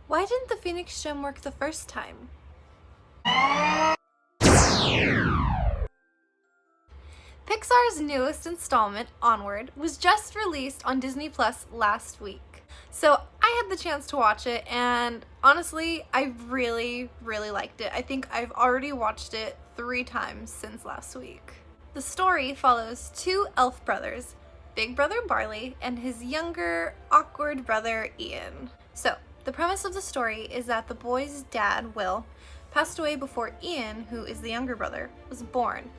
Why didn't the Phoenix Gem work the first time? Pixar's newest installment, Onward, was just released on Disney Plus last week. So I had the chance to watch it, and honestly, I really liked it. I think I've already watched it 3 times since last week. The story follows 2 elf brothers, Big Brother Barley and his younger, awkward brother Ian. So, the premise of the story is that the boys' dad, Will, passed away before Ian, who is the younger brother, was born.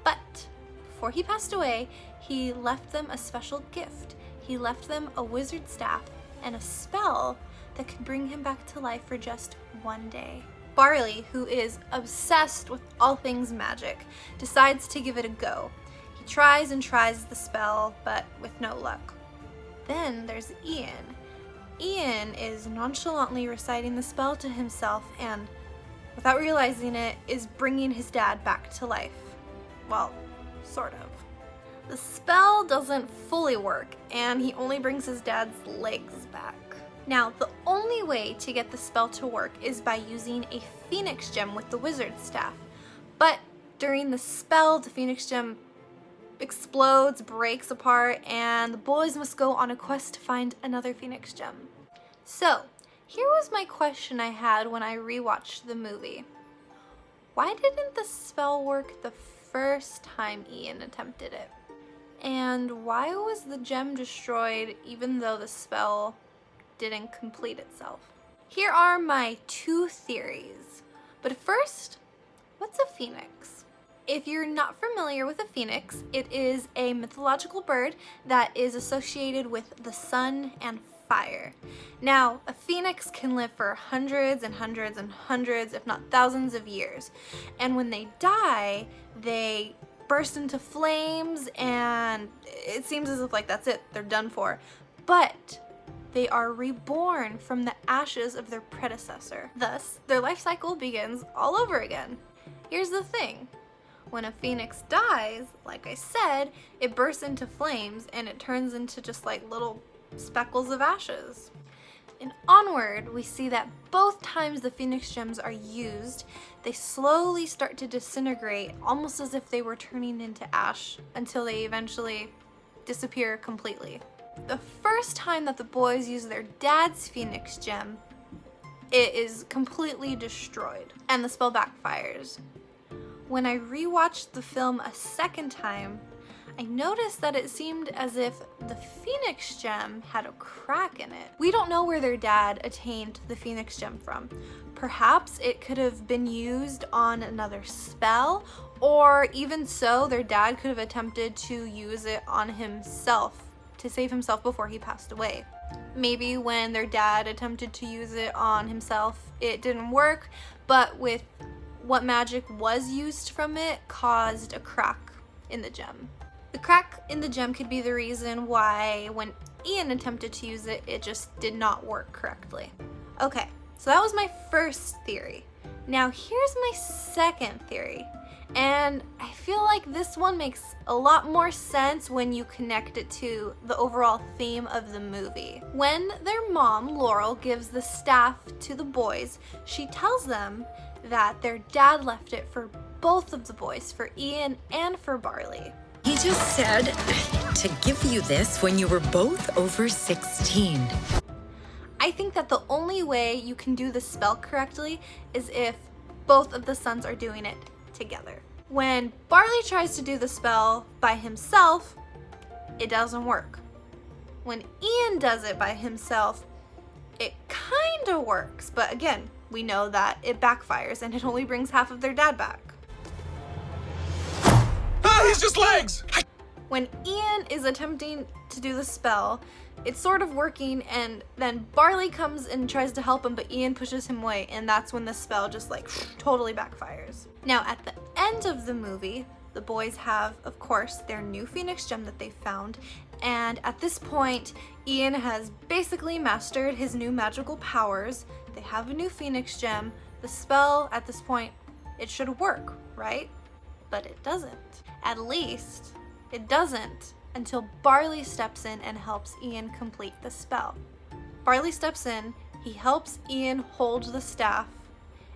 But before he passed away, he left them a special gift. He left them a wizard staff and a spell that could bring him back to life for just 1 day. Barley, who is obsessed with all things magic, decides to give it a go. He tries and tries the spell, but with no luck. Then there's Ian. Ian is nonchalantly reciting the spell to himself and, without realizing it, is bringing his dad back to life. Well, sort of. The spell doesn't fully work, and he only brings his dad's legs back. Now, the only way to get the spell to work is by using a Phoenix Gem with the wizard staff. But during the spell, the Phoenix Gem explodes, breaks apart, and the boys must go on a quest to find another Phoenix Gem. So, here was my question I had when I rewatched the movie. Why didn't the spell work the first time Ian attempted it? And why was the gem destroyed even though the spell didn't complete itself? Here are my 2 theories. But first, what's a phoenix? If you're not familiar with a phoenix, it is a mythological bird that is associated with the sun and fire. Now, a phoenix can live for hundreds and hundreds and hundreds, if not thousands of years. And when they die, they burst into flames, and it seems as if that's it, they're done for. But they are reborn from the ashes of their predecessor. Thus, their life cycle begins all over again. Here's the thing. When a phoenix dies, like I said, it bursts into flames and it turns into just little speckles of ashes. In Onward, we see that both times the Phoenix Gems are used, they slowly start to disintegrate, almost as if they were turning into ash, until they eventually disappear completely. The first time that the boys use their dad's Phoenix Gem, it is completely destroyed, and the spell backfires. When I rewatched the film a second time, I noticed that it seemed as if the Phoenix Gem had a crack in it. We don't know where their dad attained the Phoenix Gem from. Perhaps it could have been used on another spell, or even so, their dad could have attempted to use it on himself to save himself before he passed away. Maybe when their dad attempted to use it on himself, it didn't work, but with what magic was used from it caused a crack in the gem. The crack in the gem could be the reason why when Ian attempted to use it, it just did not work correctly. Okay, so that was my first theory. Now here's my second theory, and I feel like this one makes a lot more sense when you connect it to the overall theme of the movie. When their mom, Laurel, gives the staff to the boys, she tells them that their dad left it for both of the boys, for Ian and for Barley. He just said to give you this when you were both over 16. I think that the only way you can do the spell correctly is if both of the sons are doing it together. When Barley tries to do the spell by himself, it doesn't work. When Ian does it by himself, it kind of works, but again, we know that it backfires and it only brings half of their dad back. He's just legs! When Ian is attempting to do the spell, it's sort of working, and then Barley comes and tries to help him, but Ian pushes him away, and that's when the spell just totally backfires. Now, at the end of the movie, the boys have, of course, their new Phoenix Gem that they found, and at this point, Ian has basically mastered his new magical powers. They have a new Phoenix Gem. The spell, at this point, it should work, right? But it doesn't. At least, it doesn't until Barley steps in and helps Ian complete the spell. Barley steps in, He helps Ian hold the staff,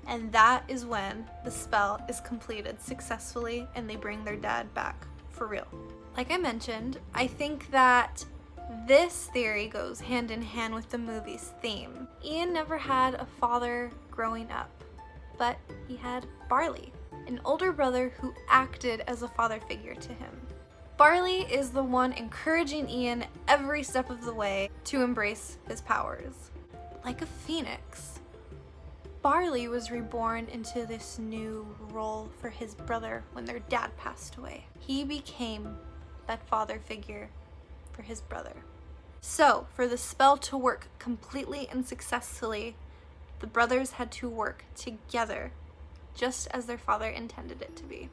and that is when the spell is completed successfully and they bring their dad back for real. Like I mentioned, I think that this theory goes hand in hand with the movie's theme. Ian never had a father growing up, but he had Barley, an older brother who acted as a father figure to him. Barley is the one encouraging Ian every step of the way to embrace his powers. Like a phoenix, Barley was reborn into this new role for his brother when their dad passed away. He became that father figure for his brother. So, for the spell to work completely and successfully, the brothers had to work together, just as their father intended it to be.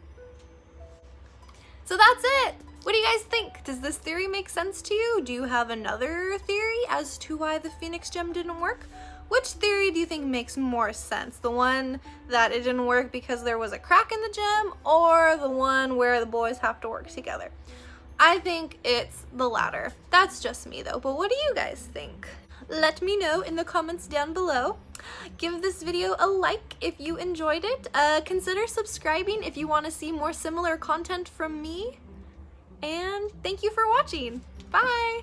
So that's it! What do you guys think? Does this theory make sense to you? Do you have another theory as to why the Phoenix Gem didn't work? Which theory do you think makes more sense? The one that it didn't work because there was a crack in the gem, or the one where the boys have to work together? I think it's the latter. That's just me though, but what do you guys think? Let me know in the comments down below. Give this video a like if you enjoyed it. Consider subscribing if you want to see more similar content from me. And thank you for watching. Bye!